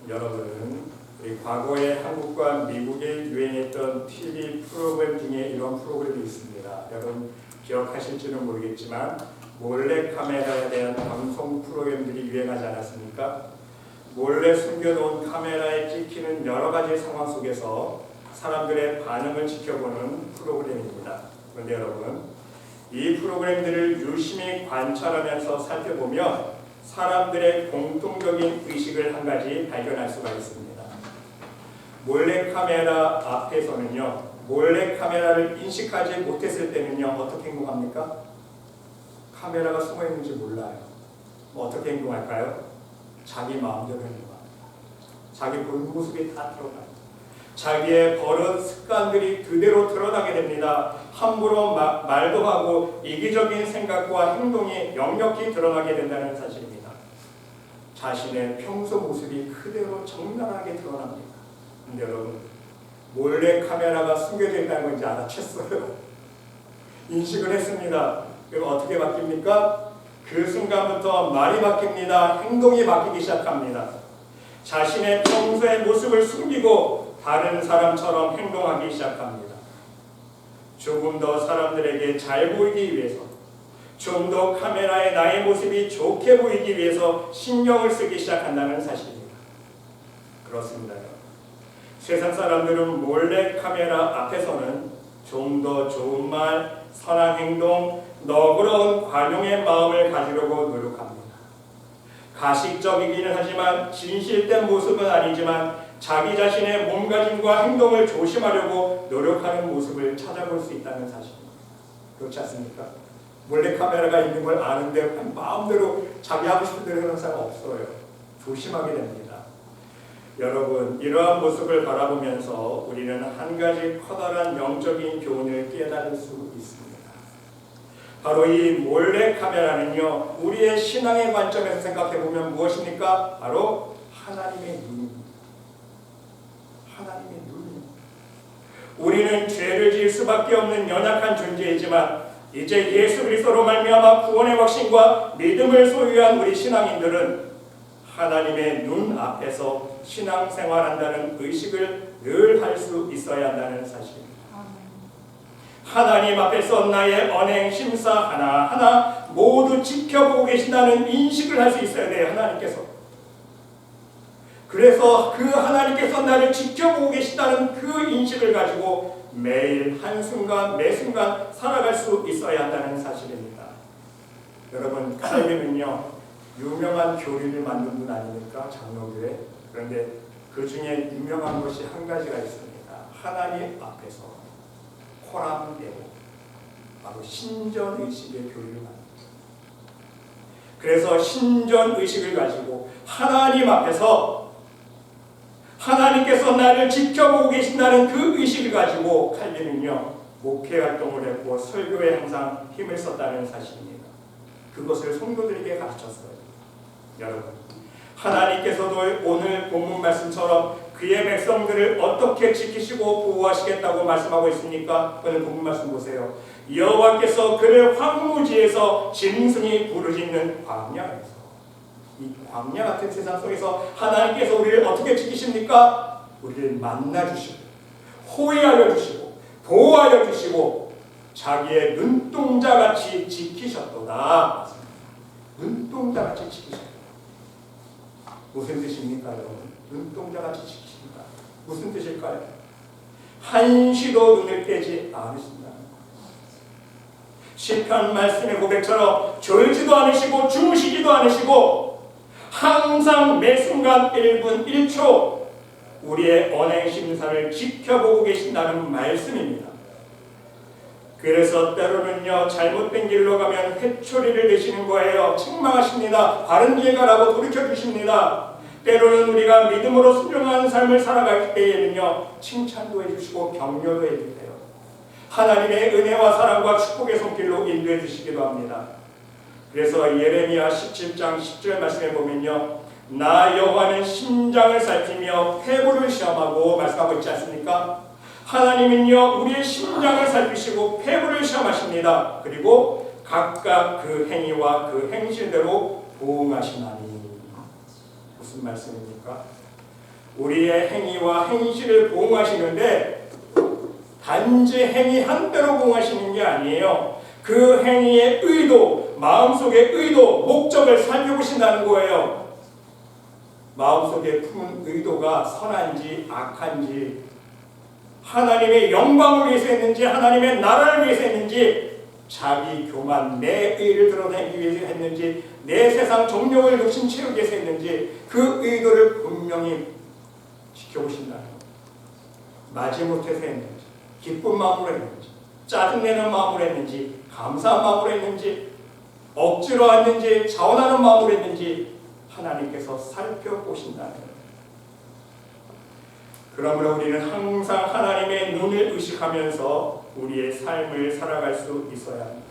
여러분, 우리 과거에 한국과 미국에 유행했던 TV 프로그램 중에 이런 프로그램이 있습니다. 여러분 기억하실지는 모르겠지만 몰래카메라에 대한 방송 프로그램들이 유행하지 않았습니까? 몰래 숨겨놓은 카메라에 찍히는 여러 가지 상황 속에서 사람들의 반응을 지켜보는 프로그램입니다. 그런데 여러분, 이 프로그램들을 유심히 관찰하면서 살펴보면 사람들의 공통적인 의식을 한 가지 발견할 수가 있습니다. 몰래카메라 앞에서는요, 몰래카메라를 인식하지 못했을 때는요, 어떻게 행동합니까? 카메라가 숨어 있는지 몰라요. 어떻게 행동할까요? 자기 마음대로 행동합니다. 자기 본 모습이 다 드러나요. 자기의 버릇, 습관들이 그대로 드러나게 됩니다. 함부로 말도 하고 이기적인 생각과 행동이 역력히 드러나게 된다는 사실입니다. 자신의 평소 모습이 그대로 적나라하게 드러납니다. 근데 여러분, 몰래카메라가 숨겨져 있다는 걸 이제 알아챘어요. 인식을 했습니다. 그럼 어떻게 바뀝니까? 그 순간부터 말이 바뀝니다. 행동이 바뀌기 시작합니다. 자신의 평소의 모습을 숨기고 다른 사람처럼 행동하기 시작합니다. 조금 더 사람들에게 잘 보이기 위해서, 좀 더 카메라에 나의 모습이 좋게 보이기 위해서 신경을 쓰기 시작한다는 사실입니다. 그렇습니다. 세상 사람들은 몰래카메라 앞에서는 좀 더 좋은 말, 선한 행동, 너그러운 관용의 마음을 가지려고 노력합니다. 가식적이기는 하지만 진실된 모습은 아니지만 자기 자신의 몸가짐과 행동을 조심하려고 노력하는 모습을 찾아볼 수 있다는 사실입니다. 그렇지 않습니까? 몰래카메라가 있는 걸 아는데 마음대로 자기 하고 싶은 대로 하는 사람 없어요. 조심하게 됩니다. 여러분, 이러한 모습을 바라보면서 우리는 한 가지 커다란 영적인 교훈을 깨달을 수 있습니다. 바로 이 몰래카메라는요, 우리의 신앙의 관점에서 생각해보면 무엇입니까? 바로 하나님의 눈입니다. 하나님의 눈입니다. 우리는 죄를 지을 수밖에 없는 연약한 존재이지만 이제 예수 그리스도로 말미암아 구원의 확신과 믿음을 소유한 우리 신앙인들은 하나님의 눈 앞에서 신앙생활한다는 의식을 늘 할 수 있어야 한다는 사실입니다. 하나님 앞에서 나의 언행, 심사 하나하나 모두 지켜보고 계신다는 인식을 할 수 있어야 돼요. 하나님께서. 그래서 그 하나님께서 나를 지켜보고 계신다는 그 인식을 가지고 매일 한순간 매순간 살아갈 수 있어야 한다는 사실입니다. 여러분, 칼빈은요, 유명한 교리를 만든 분 아닙니까? 장로교회. 그런데 그 중에 유명한 것이 한 가지가 있습니다. 하나님 앞에서 코람되고 바로 신전의식의 교리를 만듭니다. 그래서 신전의식을 가지고 하나님 앞에서 하나님께서 나를 지켜보고 계신다는 그 의식을 가지고 칼빈은요, 목회활동을 했고 설교에 항상 힘을 썼다는 사실입니다. 그것을 성도들에게 가르쳤어요. 여러분, 하나님께서도 오늘 본문 말씀처럼 그의 백성들을 어떻게 지키시고 보호하시겠다고 말씀하고 있습니까? 오늘 본문 말씀 보세요. 여호와께서 그를 황무지에서 짐승이 부르짖는 광야에서, 이 광야 같은 세상 속에서 하나님께서 우리를 어떻게 지키십니까? 우리를 만나주시고 호위하여 주시고 보호하여 주시고 자기의 눈동자같이 지키셨도다. 눈동자같이 지키셨다. 무슨 뜻입니까, 여러분? 눈동자같이 지키십니다. 무슨 뜻일까요? 한시도 눈을 떼지 않으신다. 시편 말씀의 고백처럼 졸지도 않으시고 주무시지도 않으시고 항상 매순간 1분 1초 우리의 언행 심사를 지켜보고 계신다는 말씀입니다. 그래서 때로는요, 잘못된 길로 가면 회초리를 내시는 거예요. 책망하십니다. 바른 길 가라고 돌이켜주십니다. 때로는 우리가 믿음으로 순종하는 삶을 살아갈 때에는요, 칭찬도 해주시고 격려도 해주세요. 하나님의 은혜와 사랑과 축복의 손길로 인도해 주시기도 합니다. 그래서 예레미야 17장 10절 말씀에 보면요, 나 여호와는 심장을 살피며 폐부를 시험하고 말씀하고 있지 않습니까? 하나님은요, 우리의 심장을 살피시고 폐부를 시험하십니다. 그리고 각각 그 행위와 그 행실대로 보응하시나니. 무슨 말씀입니까? 우리의 행위와 행실을 보응하시는데 단지 행위 한대로 보응하시는 게 아니에요. 그 행위의 의도, 마음속의 의도, 목적을 살펴보신다는 거예요. 마음속에 품은 의도가 선한지 악한지, 하나님의 영광을 위해서 했는지 하나님의 나라를 위해서 했는지, 자기 교만, 내 의를 드러내기 위해서 했는지, 내 세상 정욕을 욕심 채우기 위해서 했는지, 그 의도를 분명히 지켜보신다는 거예요. 마지못해서 했는지, 기쁜 마음으로 했는지, 짜증내는 마음으로 했는지, 감사한 마음으로 했는지, 억지로 했는지, 자원하는 마음으로 했는지 하나님께서 살펴보신다는 거예요. 그러므로 우리는 항상 하나님의 눈을 의식하면서 우리의 삶을 살아갈 수 있어야 합니다.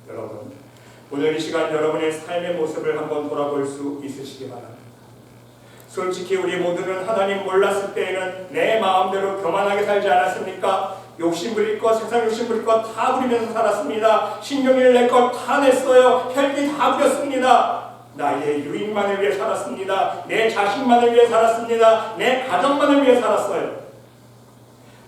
여러분, 오늘 이 시간 여러분의 삶의 모습을 한번 돌아볼 수 있으시기 바랍니다. 솔직히 우리 모두는 하나님 몰랐을 때에는 내 마음대로 교만하게 살지 않았습니까? 욕심 부릴 것, 세상 욕심 부릴 것 다 부리면서 살았습니다. 신경을 낼 것 다 냈어요. 혈기 다 부렸습니다. 나의 유익만을 위해 살았습니다. 내 자식만을 위해 살았습니다. 내 가정만을 위해 살았어요.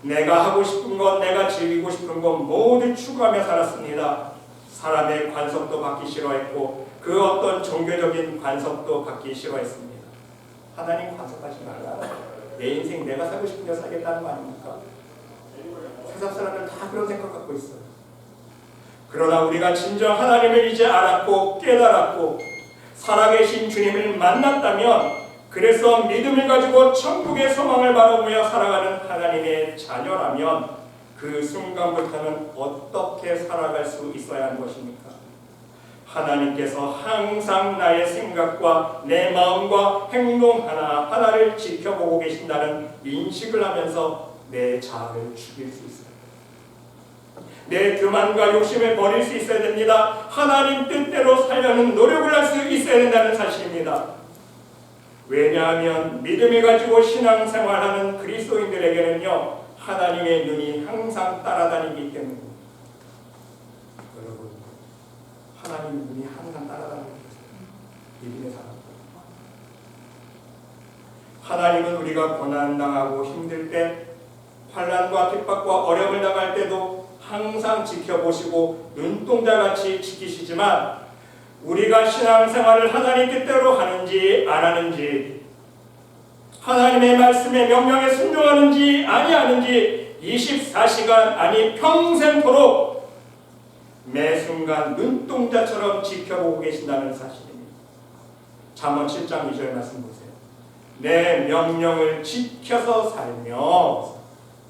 내가 하고 싶은 것, 내가 즐기고 싶은 것 모두 추구하며 살았습니다. 사람의 관섭도 받기 싫어했고 그 어떤 종교적인 관섭도 받기 싫어했습니다. 하나님 관섭하지 말라. 내 인생 내가 살고 싶은 대로 살겠다는 거 아닙니까? 세상 사람들 다 그런 생각 갖고 있어요. 그러나 우리가 진정 하나님을 이제 알았고 깨달았고 살아계신 주님을 만났다면, 그래서 믿음을 가지고 천국의 소망을 바라보며 살아가는 하나님의 자녀라면 그 순간부터는 어떻게 살아갈 수 있어야 하는 것입니까? 하나님께서 항상 나의 생각과 내 마음과 행동 하나하나를 지켜보고 계신다는 인식을 하면서 내 자아를 죽일 수 있어요. 내 교만과 욕심을 버릴 수 있어야 됩니다. 하나님 뜻대로 살려는 노력을 할 수 있어야 된다는 사실입니다. 왜냐하면 믿음을 가지고 신앙생활하는 그리스도인들에게는요, 하나님의 눈이 항상 따라다니기 때문입니다. 여러분, 하나님의 눈이 항상 따라다니고 있어요. 믿음의 사람. 하나님은 우리가 고난당하고 힘들 때, 환난과 핍박과 어려움을 당할 때도 항상 지켜보시고 눈동자같이 지키시지만, 우리가 신앙생활을 하나님 뜻대로 하는지 안 하는지, 하나님의 말씀에 명령에 순종하는지 아니하는지 24시간 아니 평생토록 매 순간 눈동자처럼 지켜보고 계신다는 사실입니다. 잠언 7장 2절 말씀 보세요. 내 명령을 지켜서 살며,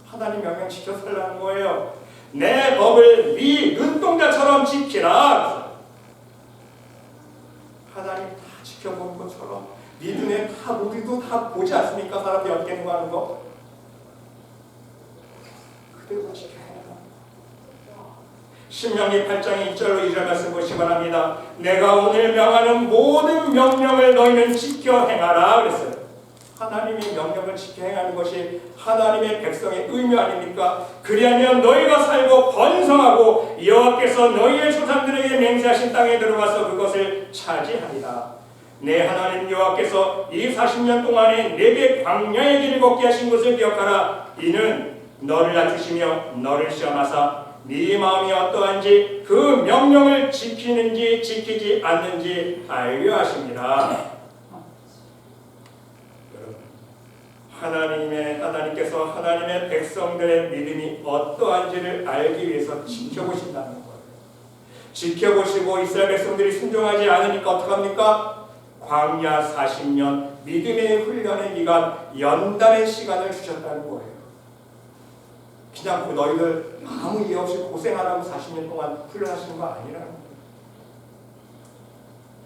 하나님 명령 지켜서 살라는 거예요. 내 법을 네 눈동자처럼 지키라. 하나님 다 지켜보는 것처럼 네 눈에 다, 우리도 다 보지 않습니까? 사람들이 어떻게 행동하는 거? 그대로 지켜야 해요. 신명기 8장 1절로 2절 말씀 보시기 바랍니다. 내가 오늘 명하는 모든 명령을 너희는 지켜 행하라 그랬어요. 하나님의 명령을 지켜 행하는 것이 하나님의 백성의 의무 아닙니까? 그리하면 너희가 살고 번성하고 여호와께서 너희의 조상들에게 맹세하신 땅에 들어가서 그것을 차지하리라. 내 하나님 여호와께서 이 40년 동안에 내게 광야의 길을 걷게 하신 것을 기억하라. 이는 너를 낮추시며 너를 시험하사 네 마음이 어떠한지 그 명령을 지키는지 지키지 않는지 알려 하십니다. 하나님께서 하나님의 백성들의 믿음이 어떠한지를 알기 위해서 지켜보신다는 거예요. 지켜보시고 이스라엘 백성들이 순종하지 않으니까 어떡합니까? 광야 40년 믿음의 훈련의 기간, 연단의 시간을 주셨다는 거예요. 그냥 너희들 아무 이해 없이 고생하라고 40년 동안 훈련하시는 거 아니라는 거예요.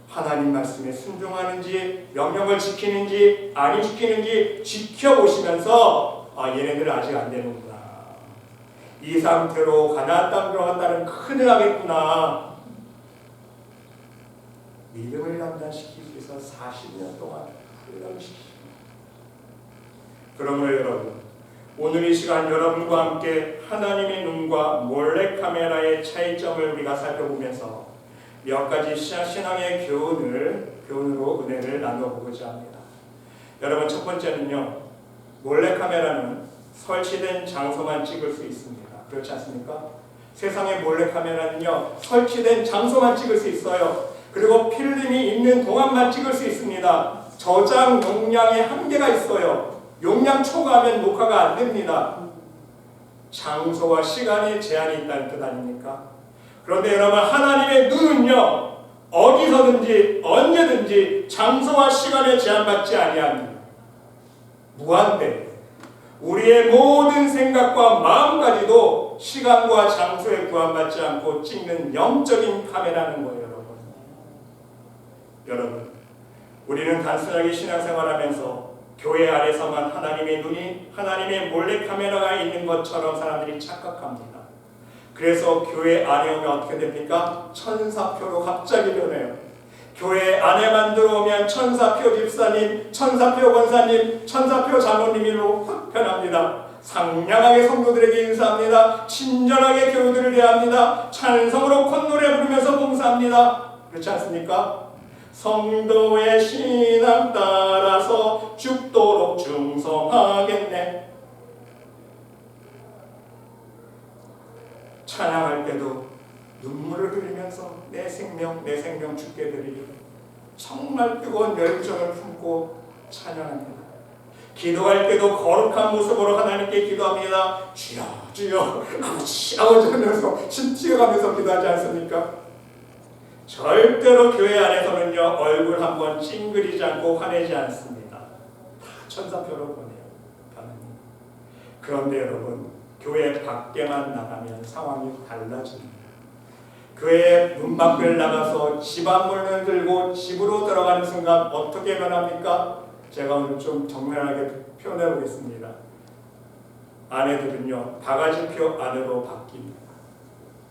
하나님 말씀에 순종하는지 명령을 지키는지 아니 지키는지 지켜보시면서 얘네들 아직 안 되는구나. 이 상태로 가나안 땅 들어간다는 큰일 하겠구나. 믿음을 단단시키기 위해서 40년 동안 훈련시키십니다. 그러므로 여러분, 오늘 이 시간 여러분과 함께 하나님의 눈과 몰래카메라의 차이점을 우리가 살펴보면서 몇 가지 신앙의 교훈으로 은혜를 나눠보고자 합니다. 여러분, 첫 번째는요, 몰래카메라는 설치된 장소만 찍을 수 있습니다. 그렇지 않습니까? 세상의 몰래카메라는요, 설치된 장소만 찍을 수 있어요. 그리고 필름이 있는 동안만 찍을 수 있습니다. 저장 용량에 한계가 있어요. 용량 초과하면 녹화가 안 됩니다. 장소와 시간에 제한이 있다는 뜻 아닙니까? 그런데 여러분, 하나님의 눈은요, 어디서든지 언제든지 장소와 시간에 제한받지 아니합니다. 무한대. 우리의 모든 생각과 마음까지도 시간과 장소에 구한받지 않고 찍는 영적인 카메라는 거예요, 여러분. 여러분, 우리는 단순하게 신앙생활하면서 교회 안에서만 하나님의 눈이, 하나님의 몰래카메라가 있는 것처럼 사람들이 착각합니다. 그래서 교회 안에 오면 어떻게 됩니까? 천사표로 갑자기 변해요. 교회 안에만 들어오면 천사표 집사님, 천사표 권사님, 천사표 장로님으로 확 변합니다. 상냥하게 성도들에게 인사합니다. 친절하게 교우들을 대합니다. 찬성으로 콧노래 부르면서 봉사합니다. 그렇지 않습니까? 성도의 신앙 따라서 죽도록 충성하겠네. 찬양할 때도 눈물을 흘리면서 내 생명 죽게 드리리. 정말 뜨거운 열정을 품고 찬양합니다. 기도할 때도 거룩한 모습으로 하나님께 기도합니다. 주여 주여 아버지 하면서 힘찌어가면서 기도하지 않습니까? 절대로 교회 안에서는요, 얼굴 한번 찡그리지 않고 화내지 않습니다. 다 천사표로 보내요. 그런데 여러분, 교회 밖에만 나가면 상황이 달라집니다. 교회 문 밖을 나가서 집 안문을 들고 집으로 들어가는 순간 어떻게 변합니까? 제가 오늘 좀 정면하게 표현해 보겠습니다. 아내들은요, 바가지표 아내로 바뀝니다.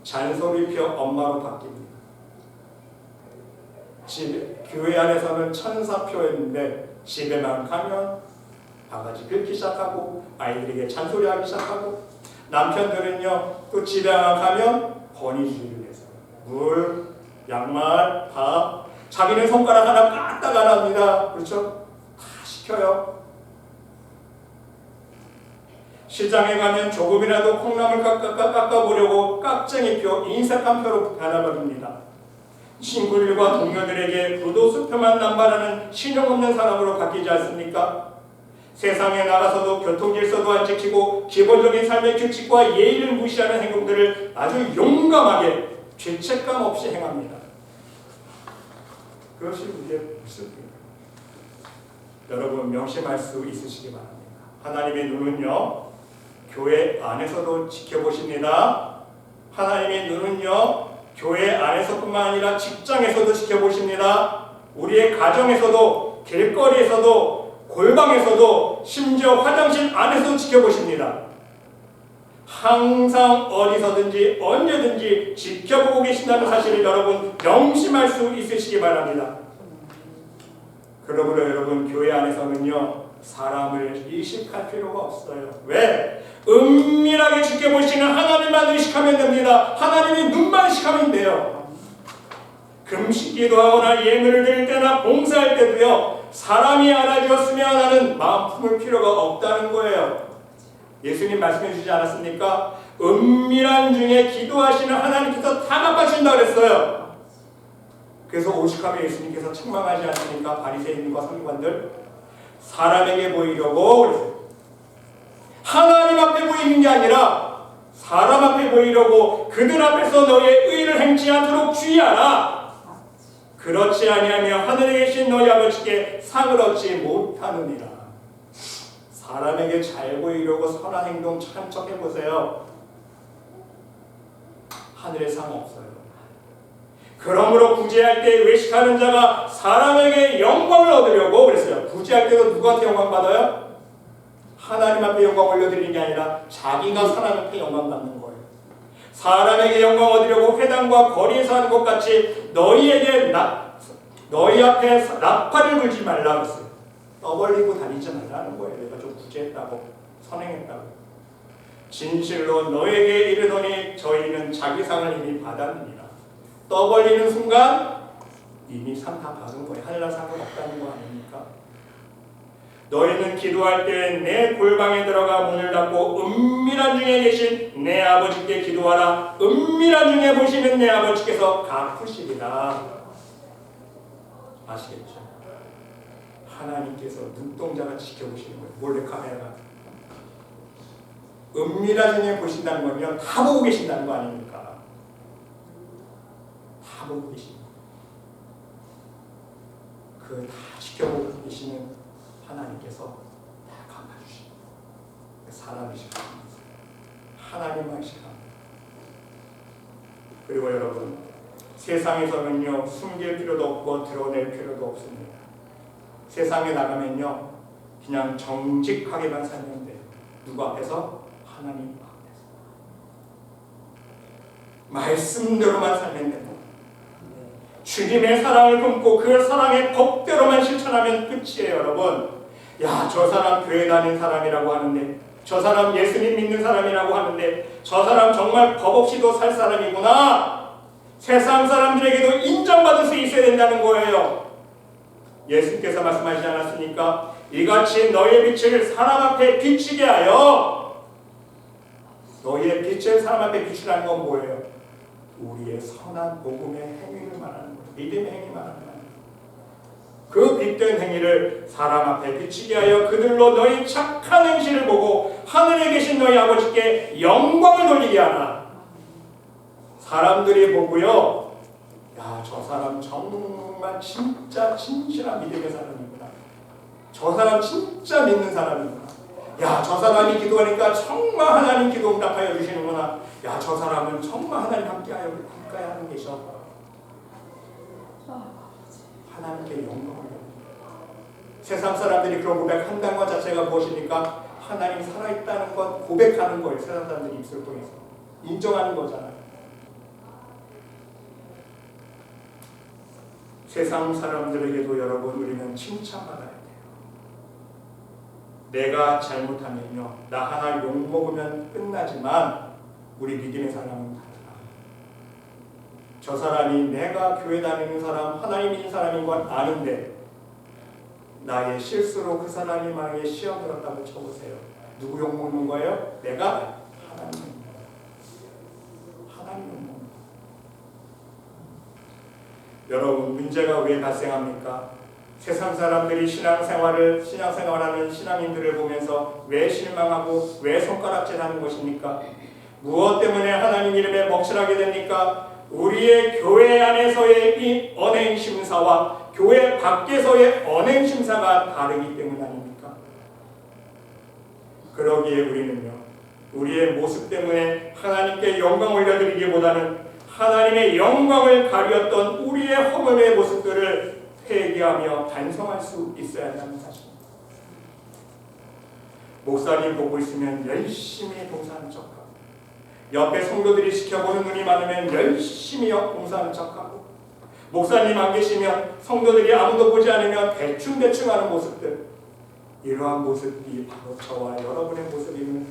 잔소리표 엄마로 바뀝니다. 교회 안에서는 천사표였는데 집에만 가면 바가지 긁기 시작하고 아이들에게 잔소리하기 시작하고, 남편들은요, 또 집에만 가면 권위주의를 해서 물, 양말, 밥, 자기는 손가락 하나 까딱 안 합니다. 그렇죠? 다 시켜요. 시장에 가면 조금이라도 콩나물 깎아보려고 깍쟁이표, 인색한 표로 변화버립니다. 친구들과 동료들에게 부도수표만 남발하는 신용 없는 사람으로 바뀌지 않습니까? 세상에 나가서도 교통질서도 안 지키고 기본적인 삶의 규칙과 예의를 무시하는 행동들을 아주 용감하게 죄책감 없이 행합니다. 그것이 우리의 모습입니다. 여러분, 명심할 수 있으시기 바랍니다. 하나님의 눈은요, 교회 안에서도 지켜보십니다. 하나님의 눈은요, 교회 안에서뿐만 아니라 직장에서도 지켜보십니다. 우리의 가정에서도, 길거리에서도, 골방에서도, 심지어 화장실 안에서도 지켜보십니다. 항상 어디서든지 언제든지 지켜보고 계신다는 사실을 여러분 명심할 수 있으시기 바랍니다. 그러므로 여러분, 교회 안에서는요, 사람을 의식할 필요가 없어요. 왜? 은밀하게 지켜보시는 하나님만 의식하면 됩니다. 하나님의 눈만 의식하면 돼요. 금식기도 하거나 예물을 드릴 때나 봉사할 때도요, 사람이 알아주었으면 하는 마음 품을 필요가 없다는 거예요. 예수님 말씀해 주지 않았습니까? 은밀한 중에 기도하시는 하나님께서 다 갚아주신다고 그랬어요. 그래서 오죽하면 예수님께서 책망하지 않습니까? 바리새인과 서기관들, 사람에게 보이려고 그랬어요. 하나님 앞에 보이는 게 아니라 사람 앞에 보이려고 그들 앞에서 너의 의를 행치 않도록 주의하라. 그렇지 아니하면 하늘에 계신 너희 아버지께 상을 얻지 못하느니라. 사람에게 잘 보이려고 선한 행동 참 척해보세요. 하늘에 상 없어요. 그러므로 구제할 때 외식하는 자가 사람에게 영광을 얻으려고 그랬어요. 구제할 때도 누구한테 영광 받아요? 하나님 앞에 영광 올려드리는 게 아니라 자기가 사람 앞에 영광 받는 거예요. 사람에게 영광 얻으려고 회당과 거리에서 하는 것 같이 너희 앞에 나팔을 불지 말라 그랬어요. 떠벌리고 다니지 말라는 거예요. 내가 좀 구제했다고, 선행했다고. 진실로 너에게 이르노니 저희는 자기 상을 이미 받았느니라. 떠벌리는 순간 이미 상 다 받은 거예요. 하늘날 상은 없다는 거 아닙니까? 너희는 기도할 때 내 골방에 들어가 문을 닫고 은밀한 중에 계신 내 아버지께 기도하라. 은밀한 중에 보시는 내 아버지께서 갚으시리라. 아시겠죠? 하나님께서 눈동자가 지켜보시는 거예요. 몰래카메라가. 은밀한 중에 보신다는 건요, 다 보고 계신다는 거 아닙니까? 다 보고 계십니다. 그 다 지켜보고 계시는 하나님께서 다 갚아주십니다. 사람이시고 하나님만이시고. 그리고 여러분, 세상에서는요, 숨길 필요도 없고 드러낼 필요도 없습니다. 세상에 나가면요, 그냥 정직하게만 살면 돼요. 누구 앞에서? 하나님 앞에서. 말씀대로만 살면 됩니다. 주님의 사랑을 품고 그 사랑의 법대로만 실천하면 끝이에요, 여러분. 야, 저 사람 교회 다니는 사람이라고 하는데, 저 사람 예수님 믿는 사람이라고 하는데, 저 사람 정말 법 없이도 살 사람이구나. 세상 사람들에게도 인정받을 수 있어야 된다는 거예요. 예수님께서 말씀하시지 않았습니까? 이같이 너희의 빛을 사람 앞에 비추게 하여. 너희의 빛을 사람 앞에 비추라는 건 뭐예요? 우리의 선한 복음의 행위를 말하는 거예요. 믿음의 행위 말하는 거예요. 그 빛된 행위를 사람 앞에 비추게 하여 그들로 너희 착한 행실을 보고 하늘에 계신 너희 아버지께 영광을 돌리게 하라. 사람들이 보고요, 야, 저 사람 정말 진짜 진실한 믿음의 사람이구나. 저 사람 진짜 믿는 사람이구나. 야, 저 사람이 기도하니까 정말 하나님 기도 응답하여 주시는구나. 야, 저 사람은 정말 하나님 함께하여 하는 계셔. 하나님께 영광을 드립니다. 세상 사람들이 그런 고백한다는 것 자체가 무엇입니까? 하나님이 살아있다는 것 고백하는 거예요. 세상 사람들이 입술 통해서 인정하는 거잖아요. 세상 사람들에게도 여러분, 우리는 칭찬받아야 돼요. 내가 잘못하면요, 나 하나 욕먹으면 끝나지만 우리 믿음의 사람은 달라. 저 사람이 내가 교회 다니는 사람, 하나님 믿는 사람인 건 아는데 나의 실수로 그 사람이 만약에 시험 들었다고 쳐보세요. 누구 욕먹는 거예요? 내가 하나님 욕먹는. 여러분, 문제가 왜 발생합니까? 세상 사람들이 신앙생활하는 신앙인들을 보면서 왜 실망하고 왜 손가락질하는 것입니까? 무엇 때문에 하나님 이름에 먹칠하게 됩니까? 우리의 교회 안에서의 이 언행심사와 교회 밖에서의 언행심사가 다르기 때문 아닙니까? 그러기에 우리는요, 우리의 모습 때문에 하나님께 영광 올려드리기보다는 하나님의 영광을 가리었던 우리의 허물의 모습들을 회개하며 반성할 수 있어야 한다는 사실입니다. 목사님 보고 있으면 열심히 봉사하는 척하고, 옆에 성도들이 지켜보는 눈이 많으면 열심히 봉사하는 척하고, 목사님 안 계시면 성도들이 아무도 보지 않으면 대충대충 하는 모습들, 이러한 모습이 바로 저와 여러분의 모습임을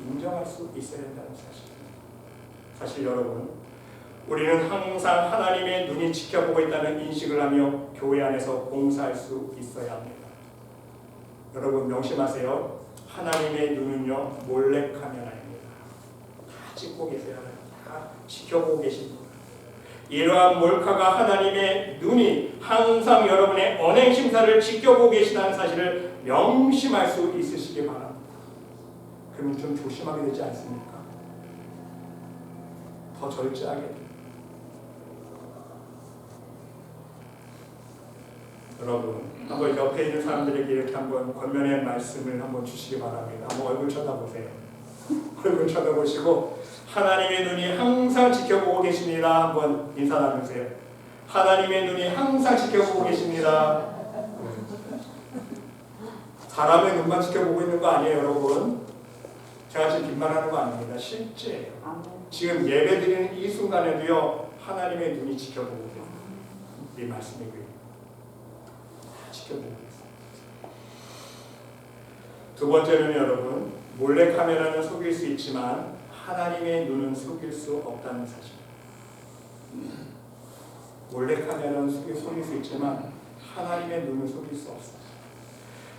인정할 수 있어야 한다는 사실입니다. 사실 여러분, 우리는 항상 하나님의 눈이 지켜보고 있다는 인식을 하며 교회 안에서 봉사할 수 있어야 합니다. 여러분 명심하세요. 하나님의 눈은요, 몰래카메라입니다. 다 찍고 계세요. 다 지켜보고 계십니다. 이러한 몰카가 하나님의 눈이 항상 여러분의 언행심사를 지켜보고 계시다는 사실을 명심할 수 있으시기 바랍니다. 그러면 좀 조심하게 되지 않습니까? 더 절제하게. 여러분, 한번 옆에 있는 사람들에게 이렇게 한번 권면의 말씀을 한번 주시기 바랍니다. 한번 얼굴 쳐다보세요. 얼굴 쳐다보시고 하나님의 눈이 항상 지켜보고 계십니다. 한번 인사 나누세요. 하나님의 눈이 항상 지켜보고 계십니다. 사람의 눈만 지켜보고 있는 거 아니에요, 여러분. 제가 지금 빈말하는 거 아닙니다. 실제예요. 지금 예배드리는 이 순간에도요, 하나님의 눈이 지켜보고 계세요. 이 말씀이고요. 지켜보고 있습니다. 두 번째는 여러분, 몰래카메라는 속일 수 있지만 하나님의 눈은 속일 수 없다는 사실. 몰래카메라는 속일 수 있지만 하나님의 눈은 속일 수 없습니다.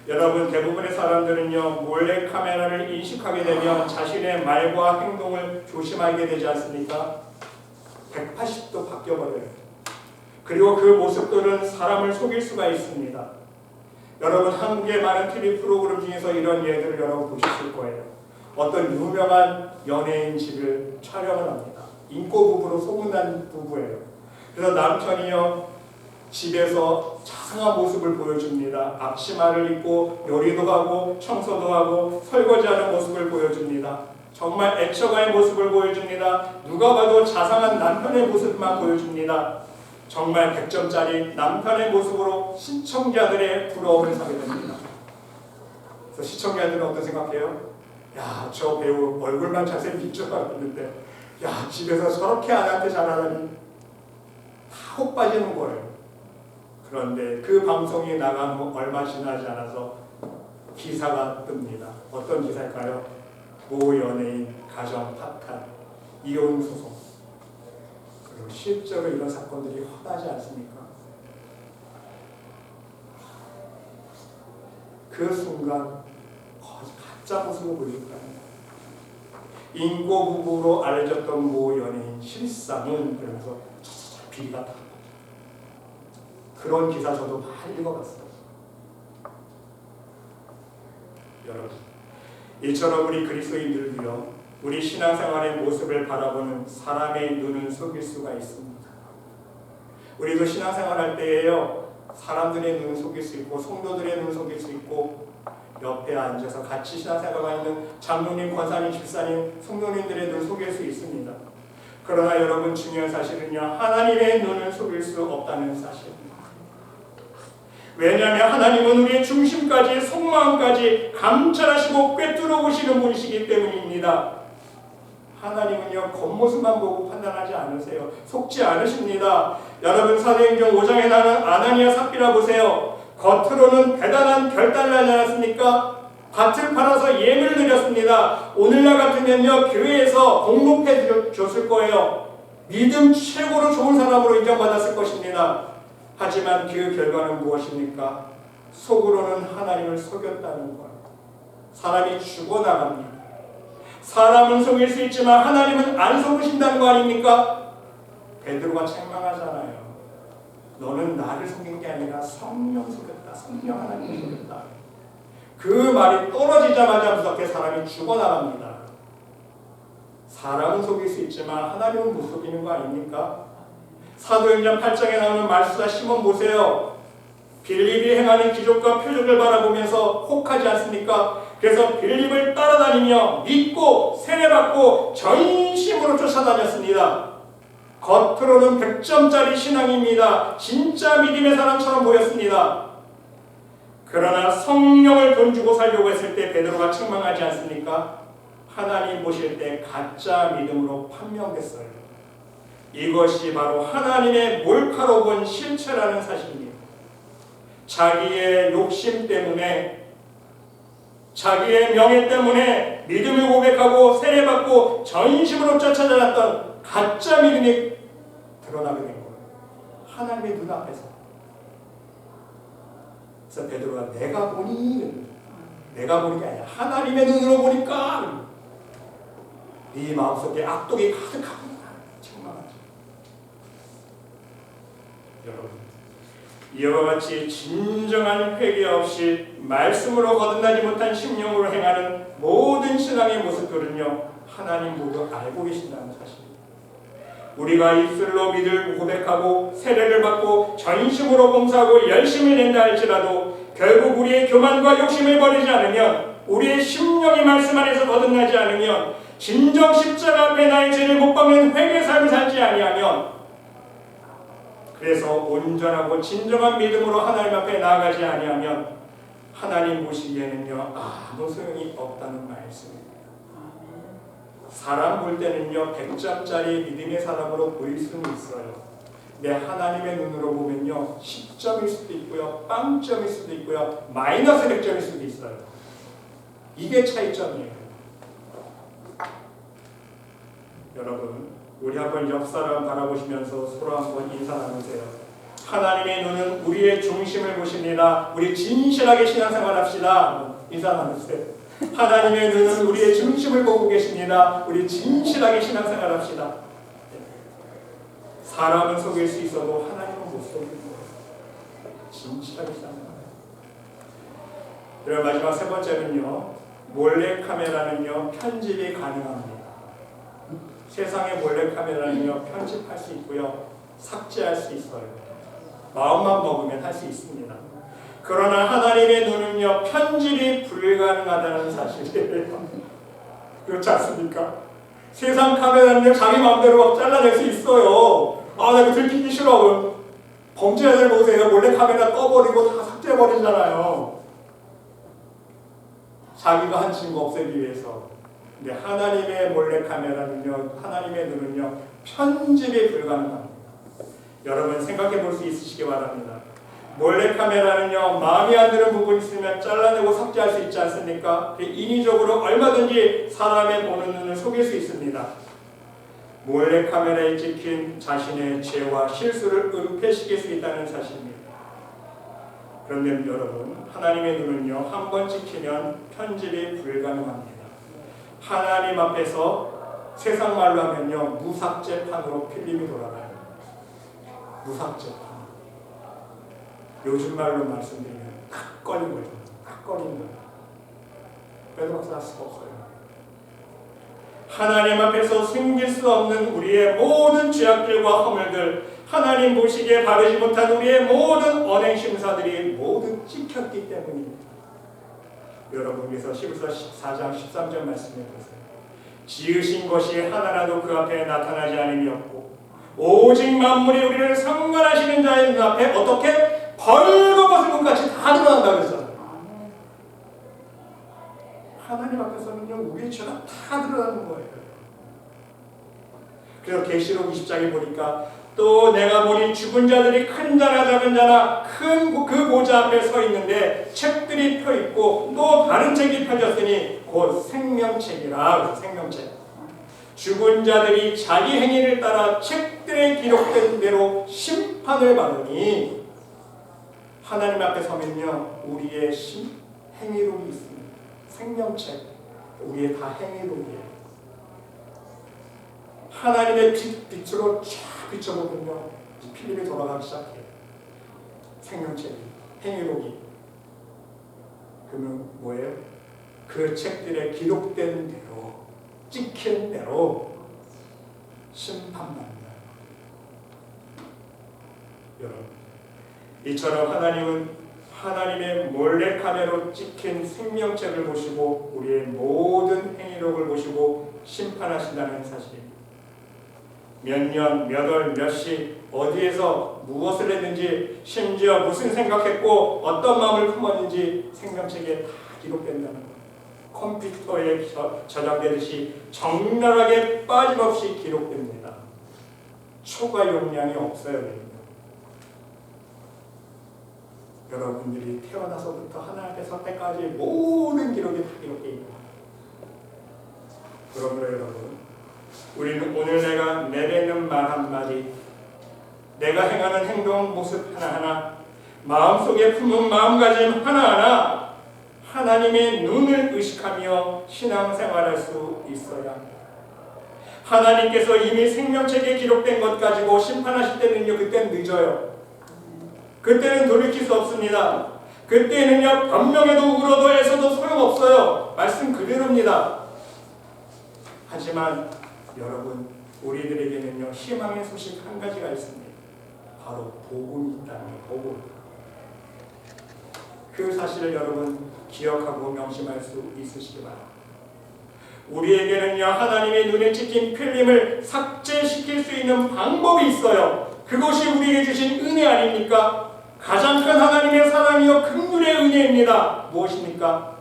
여러분, 대부분의 사람들은요, 몰래 카메라를 인식하게 되면 자신의 말과 행동을 조심하게 되지 않습니까? 180도 바뀌어버려요. 그리고 그 모습들은 사람을 속일 수가 있습니다. 여러분, 한국의 많은 TV 프로그램 중에서 이런 예들을 여러분 보셨을 거예요. 어떤 유명한 연예인 집을 촬영을 합니다. 인고 부부로 소문난 부부예요. 그래서 남편이요, 집에서 자상한 모습을 보여줍니다. 앞치마를 입고 요리도 하고 청소도 하고 설거지하는 모습을 보여줍니다. 정말 애처가의 모습을 보여줍니다. 누가 봐도 자상한 남편의 모습만 보여줍니다. 정말 100점짜리 남편의 모습으로 시청자들의 부러움을 사게 됩니다. 그래서 시청자들은 어떤 생각해요? 야, 저 배우 얼굴만 잘생긴 줄 알았는데, 야, 집에서 저렇게 아내한테 잘하다니, 다 혹 빠지는 거예요. 그런데 그 방송이 나간 후 얼마 지나지 않아서 기사가 뜹니다. 어떤 기사일까요? 모 연예인 가정 파탄, 이혼 소송. 그리고 실제로 이런 사건들이 험하지 않습니까? 그 순간 가짜 모습을 보여줄까 합니다. 인고 부부로 알려졌던 모 연예인 실상은, 그러면서 비리가 다. 그런 기사 저도 많이 읽어봤어요. 여러분, 이처럼 우리 그리스도인들도요, 우리 신앙생활의 모습을 바라보는 사람의 눈은 속일 수가 있습니다. 우리도 신앙생활 할 때에요, 사람들의 눈은 속일 수 있고 성도들의 눈은 속일 수 있고 옆에 앉아서 같이 신앙생활하고 있는 장로님, 권사님, 집사님, 성도님들의 눈을 속일 수 있습니다. 그러나 여러분, 중요한 사실은요, 하나님의 눈을 속일 수 없다는 사실입니다. 왜냐하면 하나님은 우리의 중심까지, 속마음까지 감찰하시고 꿰뚫어 보시는 분이시기 때문입니다. 하나님은요, 겉모습만 보고 판단하지 않으세요. 속지 않으십니다. 여러분, 사도행전 5장에 나오는 아나니아 삽비라 보세요. 겉으로는 대단한 결단을 하지 않았습니까? 밭을 팔아서 예물을 드렸습니다. 오늘날 같으면요, 교회에서 공급해 줬을 거예요. 믿음 최고로 좋은 사람으로 인정받았을 것입니다. 하지만 그 결과는 무엇입니까? 속으로는 하나님을 속였다는 것. 사람이 죽어나갑니다. 사람은 속일 수 있지만 하나님은 안 속으신다는 거 아닙니까? 베드로가 책망하잖아요. 너는 나를 속인 게 아니라 성령 속였다. 성령 하나님을 속였다. 그 말이 떨어지자마자 무섭게 사람이 죽어나갑니다. 사람은 속일 수 있지만 하나님은 못 속이는 거 아닙니까? 사도행전 8장에 나오는 말수자 시몬 보세요. 빌립이 행하는 기적과 표적을 바라보면서 혹하지 않습니까? 그래서 빌립을 따라다니며 믿고 세례받고 전심으로 쫓아다녔습니다. 겉으로는 100점짜리 신앙입니다. 진짜 믿음의 사람처럼 보였습니다. 그러나 성령을 돈 주고 살려고 했을 때 베드로가 책망하지 않습니까? 하나님 보실 때 가짜 믿음으로 판명됐어요. 이것이 바로 하나님의 몰카로운 실체라는 사실입니다. 자기의 욕심 때문에, 자기의 명예 때문에 믿음을 고백하고 세례받고 전심으로 쫓아다녔던 가짜 믿음이 드러나게 된 거예요. 하나님의 눈앞에서. 그래서 베드로가 내가 보니, 내가 보는 게 아니라 하나님의 눈으로 보니까 네 마음속에 악독이 가득합니다. 책망하죠. 여러분, 이와 같이 진정한 회개 없이 말씀으로 거듭나지 못한 심령으로 행하는 모든 신앙의 모습들은요, 하나님 모두 알고 계신다는 사실입니다. 우리가 입술로 믿을 고백하고 세례를 받고 전심으로 봉사하고 열심히 낸다 할지라도 결국 우리의 교만과 욕심을 버리지 않으면, 우리의 심령이 말씀 안에서 거듭나지 않으면, 진정 십자가 앞에 나의 죄를 못 박는 회개 삶을 살지 아니하면, 그래서 온전하고 진정한 믿음으로 하나님 앞에 나아가지 아니하면 하나님 보시기에는요, 아무 소용이 없다는 말씀입니다. 사람 볼 때는요, 100점짜리 믿음의 사람으로 보일 수는 있어요. 내 하나님의 눈으로 보면요, 10점일 수도 있고요, 빵점일 수도 있고요, 마이너스 100점일 수도 있어요. 이게 차이점이에요. 여러분, 우리 한번 옆 사람 바라보시면서 서로 한번 인사 나누세요. 하나님의 눈은 우리의 중심을 보십니다. 우리 진실하게 신앙생활합시다. 인사 나누세요. 하나님의 눈은 우리의 중심을 보고 계십니다. 우리 진실하게 신앙생활합시다. 사람은 속일 수 있어도 하나님은 못 속일 거예요. 진실하게 신앙생활해요. 그리고 마지막 세 번째는요, 몰래카메라는요 편집이 가능합니다. 세상의 몰래카메라는요 편집할 수 있고요, 삭제할 수 있어요. 마음만 먹으면 할 수 있습니다. 그러나 하나님의 눈은요 편집이 불가능하다는 사실이에요. 그렇지 않습니까? 세상 카메라는요 자기 마음대로 잘라낼 수 있어요. 아, 나 이거 들키기 싫어. 범죄자들 보세요. 몰래 카메라 꺼버리고 다 삭제해버리잖아요. 자기가 한 증거 없애기 위해서. 근데 하나님의 몰래 카메라는요, 하나님의 눈은요 편집이 불가능합니다. 여러분 생각해 볼 수 있으시기 바랍니다. 몰래카메라는요 마음에 안 드는 부분이 있으면 잘라내고 삭제할 수 있지 않습니까? 인위적으로 얼마든지 사람의 보는 눈을 속일 수 있습니다. 몰래카메라에 찍힌 자신의 죄와 실수를 은폐시킬 수 있다는 사실입니다. 그런데 여러분, 하나님의 눈은요 한 번 찍히면 편집이 불가능합니다. 하나님 앞에서 세상 말로 하면요 무삭제판으로 필름이 돌아가요. 무삭제판. 요즘 말로 말씀드리면 탁 걸린 거죠. 탁 걸린 거예요. 빼도 박살 날 수가 없어요. 하나님 앞에서 숨길 수 없는 우리의 모든 죄악들과 허물들, 하나님 보시기에 바르지 못한 우리의 모든 언행심사들이 모두 찍혔기 때문입니다. 여러분께서 히브리서 14장 13절 말씀해 보세요. 지으신 것이 하나라도 그 앞에 나타나지 않음이 없고 오직 만물이 우리를 상관하시는 자의 눈앞에 어떻게 벌거벗은 것 같이 다 드러난다고 했잖아요. 하나님 앞에서는요 우리의 죄가 다 드러나는 거예요. 그래서 계시록 20장에 보니까 또 내가 보니 죽은 자들이 큰 자나 작은 자나 큰 그 보좌 앞에 서 있는데 책들이 펴 있고 또 다른 책이 펴졌으니 곧 생명책이라. 생명책. 죽은 자들이 자기 행위를 따라 책들에 기록된 대로 심판을 받으니, 하나님 앞에 서면요 우리의 행위록이 있습니다. 생명책, 우리의 다 행위록이에요. 하나님의 빛으로 쫙 비춰보면요 필름이 돌아가기 시작해요. 생명책이, 행위록이. 그러면 뭐예요? 그 책들에 기록된 대로, 찍힌 대로 심판받는다. 여러분, 이처럼 하나님은 하나님의 몰래카메라로 찍힌 생명책을 보시고 우리의 모든 행위록을 보시고 심판하신다는 사실입니다. 몇 년, 몇 월, 몇 시, 어디에서 무엇을 했는지, 심지어 무슨 생각했고 어떤 마음을 품었는지 생명책에 다 기록된다는 것. 컴퓨터에 저장되듯이 적나라하게 빠짐없이 기록됩니다. 초과 용량이 없어야 됩니다. 여러분들이 태어나서부터 하나님 앞에 설 때까지 모든 기록이 다 기록되어 있다. 그러므로 여러분, 우리는 오늘 내가 내뱉는 말 한마디, 내가 행하는 행동 모습 하나하나, 마음속에 품은 마음가짐 하나하나 하나님의 눈을 의식하며 신앙생활할 수 있어야 합니다. 하나님께서 이미 생명책에 기록된 것 가지고 심판하실 때는요 그때는 늦어요. 그때는 돌이킬 수 없습니다. 그때는요 변명해도 울어도 애써도 소용없어요. 말씀 그대로입니다. 하지만 여러분, 우리들에게는요 희망의 소식 한 가지가 있습니다. 바로 복음이 있다는 거예요. 복음. 그 사실을 여러분 기억하고 명심할 수 있으시기 바랍니다. 우리에게는요 하나님의 눈에 찍힌 필름을 삭제시킬 수 있는 방법이 있어요. 그것이 우리에게 주신 은혜 아닙니까? 가장 큰 하나님의 사랑이요 긍휼의 은혜입니다. 무엇입니까?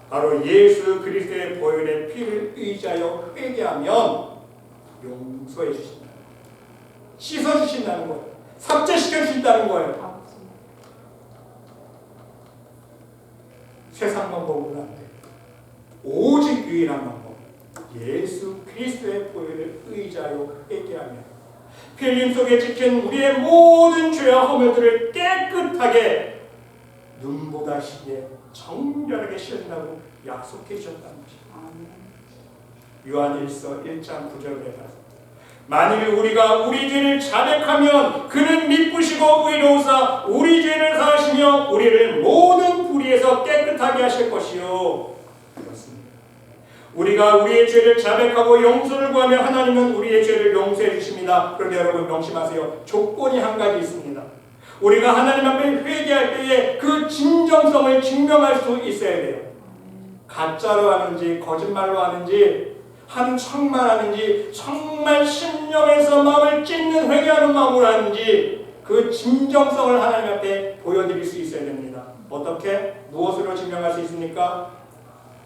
바로 예수 그리스도의 보혈의 피를 의지하여 회개하면 용서해 주신다. 씻어 주신다는 거예요. 삭제시켜 주신다는 거예요. 세상 방법은 안 돼요. 오직 유일한 방법, 예수 그리스도의 보혈을 의지하여 회개하면 필름 속에 찍힌 우리의 모든 죄와 허물들을 깨끗하게 눈보다 시게 정결하게 씻는다고 약속해 주셨다는 것입니다. 요한일서 1장 9절에 가서 만일 우리가 우리 죄를 자백하면 그는 미쁘시고 의로우사 우리 죄를 사하시며 우리를 모든 불의에서 깨끗하게 하실 것이요. 그렇습니다. 우리가 우리의 죄를 자백하고 용서를 구하면 하나님은 우리의 죄를 용서해 주십니다. 그런데 여러분 명심하세요. 조건이 한 가지 있습니다. 우리가 하나님 앞에 회개할 때에 그 진정성을 증명할 수 있어야 돼요. 가짜로 하는지 거짓말로 하는지 한 척만 하는지 정말 심령에서 마음을 찢는 회개하는 마음으로 하는지 그 진정성을 하나님 앞에 보여드릴 수 있어야 됩니다. 어떻게? 무엇으로 증명할 수 있습니까?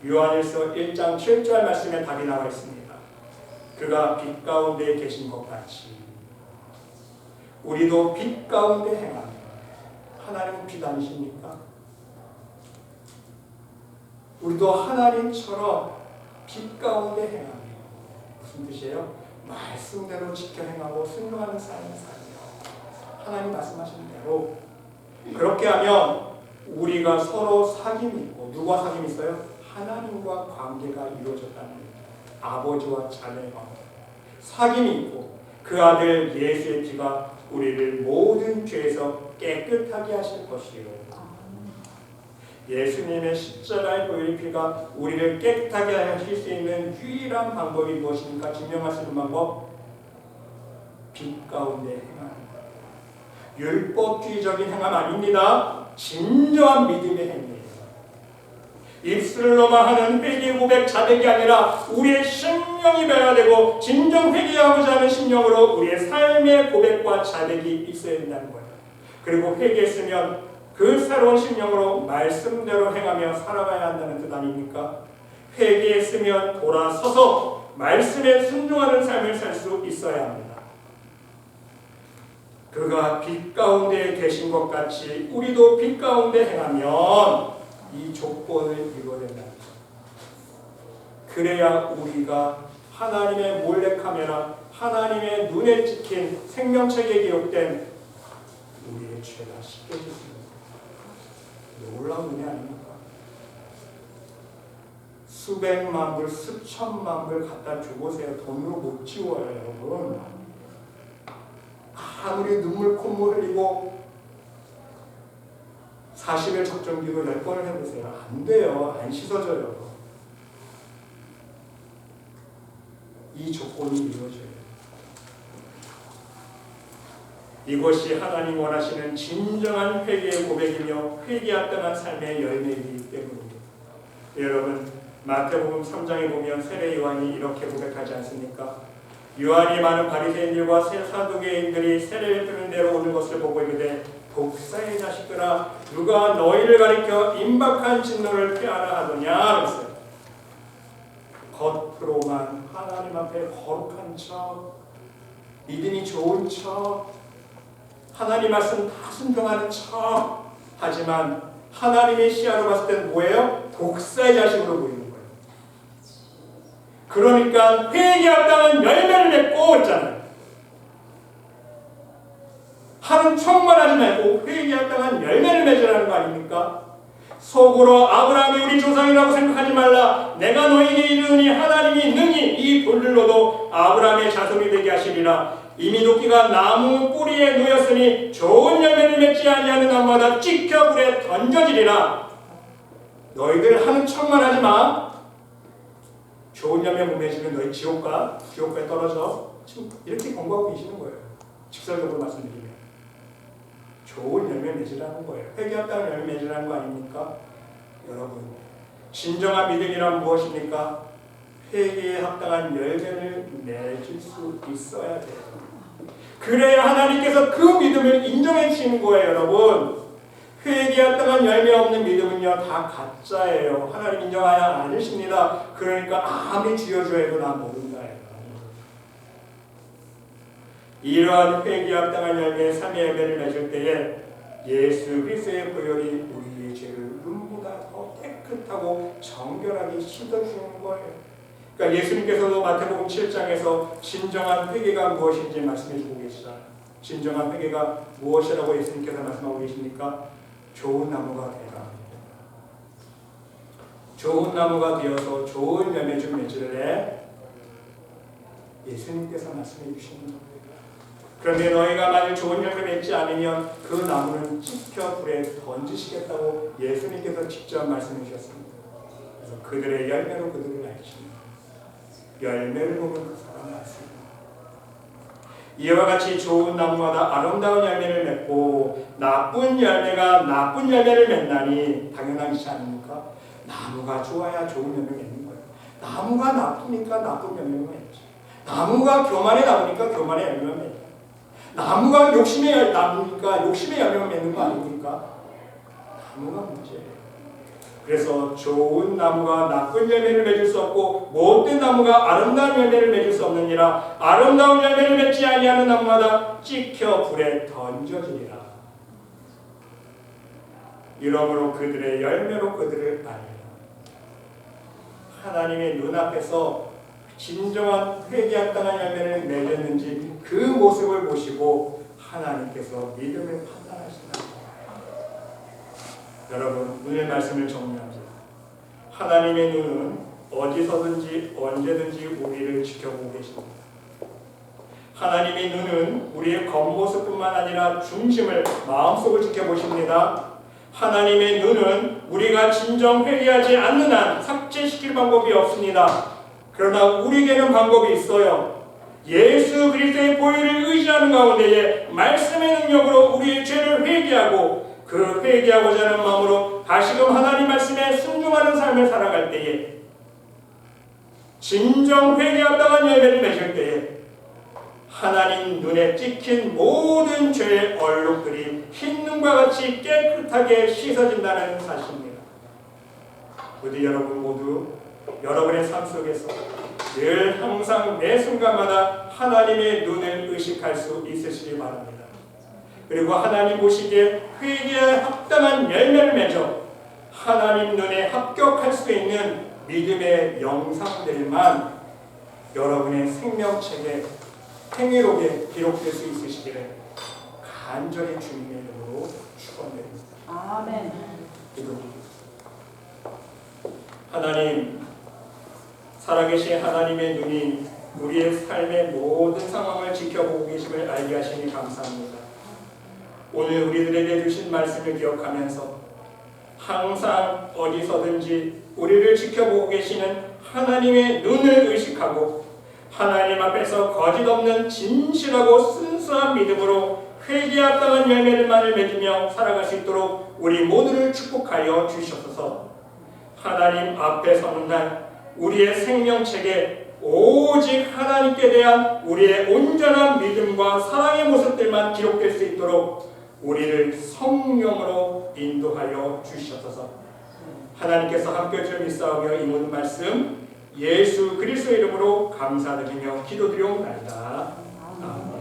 요한일서 1장 7절 말씀에 답이 나와 있습니다. 그가 빛 가운데 계신 것 같이 우리도 빛 가운데 행하며. 하나님은 빛 아니십니까? 우리도 하나님처럼 빛 가운데 행하며. 무슨 뜻이에요? 말씀대로 지켜 행하고 순종하는 삶을 살며. 하나님 말씀하신 대로 그렇게 하면 우리가 서로 사귐이 있고. 누가 사귐이 있어요? 하나님과 관계가 이루어졌다는 겁니다. 아버지와 자녀의 관계. 사귐이 있고 그 아들 예수의 피가 우리를 모든 죄에서 깨끗하게 하실 것이요. 예수님의 십자가의 보혈의 피가 우리를 깨끗하게 하실 수 있는 유일한 방법이 무엇입니까? 증명할 수 있는 방법? 빛 가운데 행하는 것. 율법주의적인 행함 아닙니다. 진정한 믿음의 행위예요. 입술로만 하는 회개 고백 자백이 아니라 우리의 심령이 배워야 되고 진정 회개하고자 하는 심령으로 우리의 삶의 고백과 자백이 있어야 된다는 거예요. 그리고 회개했으면 그 새로운 심령으로 말씀대로 행하며 살아가야 한다는 뜻 아닙니까? 회개했으면 돌아서서 말씀에 순종하는 삶을 살 수 있어야 합니다. 그가 빛 가운데 계신 것 같이 우리도 빛 가운데 행하면 이 조건을 이루어야 된다. 그래야 우리가 하나님의 몰래카메라, 하나님의 눈에 찍힌 생명책에 기록된 우리의 죄가 씻겨졌습니다. 놀라운 은혜 아닙니까? 수백만 불, 수천만 불 갖다 주보세요. 돈으로 못 지워요, 여러분. 아무리 눈물 콧물 흘리고 40일 적정기도 10번을 해보세요. 안 돼요. 안 씻어져요. 이 조건이 이루어져요. 이것이 하나님 원하시는 진정한 회개의 고백이며 회개합당한 삶의 열매이기 때문입니다. 여러분, 마태복음 3장에 보면 세례 요한이 이렇게 고백하지 않습니까? 요한이 많은 바리새인들과 사두개인들이 세례를 드는 데로 오는 것을 보고 이르되 독사의 자식들아 누가 너희를 가리켜 임박한 진노를 피하라 하더냐 그랬어요. 겉으로만 하나님 앞에 거룩한 척, 믿음이 좋은 척, 하나님 말씀 다 순종하는 척 하지만 하나님의 시야로 봤을 때는 뭐예요? 독사의 자식으로 보이는 거예요. 그러니까 회개합당한 열매를 맺고 있잖아요. 하는 척만 하지 말고 회개합당한 열매를 맺으라는 거 아닙니까? 속으로 아브라함이 우리 조상이라고 생각하지 말라. 내가 너에게 이르노니 하나님이 능히 이 돌들로도 아브라함의 자손이 되게 하시리라. 이미 도끼가 나무 뿌리에 놓였으니 좋은 열매를 맺지 아니하는 나무마다 찍혀 불에 던져지리라. 너희들 하는 척만 하지 마. 좋은 열매 못 맺으면 너희 지옥가에 떨어져. 지금 이렇게 권고하고 계시는 거예요. 직설적으로 말씀드리면 좋은 열매 맺으라는 거예요. 회개합당한 열매 맺으라는 거 아닙니까? 여러분, 진정한 믿음이란 무엇입니까? 회개에 합당한 열매를 맺을 수 있어야 돼요. 그래야 하나님께서 그 믿음을 인정해 주시는 거예요. 여러분, 회개에 합당한 열매 없는 믿음은요 다 가짜예요. 하나님 인정하지 않으십니다. 그러니까 아무리 주여주여 해도 나 모른다. 이러한 회개에 합당한 열매, 삶의 열매를 맺을 때에 예수 그리스도의 보혈이 우리의 죄를 눈보다 더 깨끗하고 정결하게 씻어주는 거예요. 그러니까 예수님께서도 마태복음 7장에서 진정한 회개가 무엇인지 말씀해 주고 계시잖아요. 진정한 회개가 무엇이라고 예수님께서 말씀하고 계십니까? 좋은 나무가 되라. 좋은 나무가 되어서 좋은 열매 좀 맺을래? 예수님께서 말씀해 주시는 거예요. 그런데 너희가 만일 좋은 열매 맺지 않으면 그 나무는 찢겨 불에 던지시겠다고 예수님께서 직접 말씀해 주셨습니다. 그래서 그들의 열매로 그들을 알십니다. 열매를 보면 그 사람을 알습니다. 이와 같이 좋은 나무마다 아름다운 열매를 맺고 나쁜 열매가 나쁜 열매를 맺나니 당연한 것이 아닙니까? 나무가 좋아야 좋은 열매 맺는 거예요. 나무가 나쁘니까 나쁜 열매를 맺지. 나무가 교만에 나무니까 교만의 열매를 맺지. 나무가 욕심에 나무니까 욕심의 열매를 맺는 거 아닙니까? 나무가 문제예요. 그래서 좋은 나무가 나쁜 열매를 맺을 수 없고 못된 나무가 아름다운 열매를 맺을 수 없느니라. 아름다운 열매를 맺지 아니하는 나무마다 찍혀 불에 던져지리라. 이러므로 그들의 열매로 그들을 알리라. 하나님의 눈앞에서 진정한 회개합당한 열매를 맺었는지 그 모습을 보시고 하나님께서 믿음을 판단하신다. 여러분, 오늘 말씀을 정리합니다. 하나님의 눈은 어디서든지 언제든지 우리를 지켜보고 계십니다. 하나님의 눈은 우리의 겉모습뿐만 아니라 중심을, 마음속을 지켜보십니다. 하나님의 눈은 우리가 진정 회개하지 않는 한 삭제시킬 방법이 없습니다. 그러나 우리에게는 방법이 있어요. 예수 그리스도의 보혈을 의지하는 가운데에 말씀의 능력으로 우리의 죄를 회개하고 그 회개하고자 하는 마음으로 다시금 하나님 말씀에 순종하는 삶을 살아갈 때에 진정 회개합당한 열매를 맺을 때에 하나님 눈에 찍힌 모든 죄의 얼룩들이 흰눈과 같이 깨끗하게 씻어진다는 사실입니다. 부디 여러분 모두 여러분의 삶 속에서 늘 항상 매 순간마다 하나님의 눈을 의식할 수 있으시기 바랍니다. 그리고 하나님 보시기에 회개에 합당한 열매를 맺어 하나님 눈에 합격할 수 있는 믿음의 영상들만 여러분의 생명책에 행위록에 기록될 수 있으시기를 간절히 주님의 이름으로 축원드립니다. 아멘. 기도드립니다. 하나님, 살아계신 하나님의 눈이 우리의 삶의 모든 상황을 지켜보고 계심을 알게 하시니 감사합니다. 오늘 우리들에게 주신 말씀을 기억하면서 항상 어디서든지 우리를 지켜보고 계시는 하나님의 눈을 의식하고 하나님 앞에서 거짓없는 진실하고 순수한 믿음으로 회개합당한 열매들만을 맺으며 살아갈 수 있도록 우리 모두를 축복하여 주시옵소서. 하나님 앞에 서는 날 우리의 생명책에 오직 하나님께 대한 우리의 온전한 믿음과 사랑의 모습들만 기록될 수 있도록 우리를 성령으로 인도하여 주시옵소서. 하나님께서 함께해 주실 믿사오며 이 모든 말씀 예수 그리스도의 이름으로 감사드리며 기도드리옵나이다. 아멘.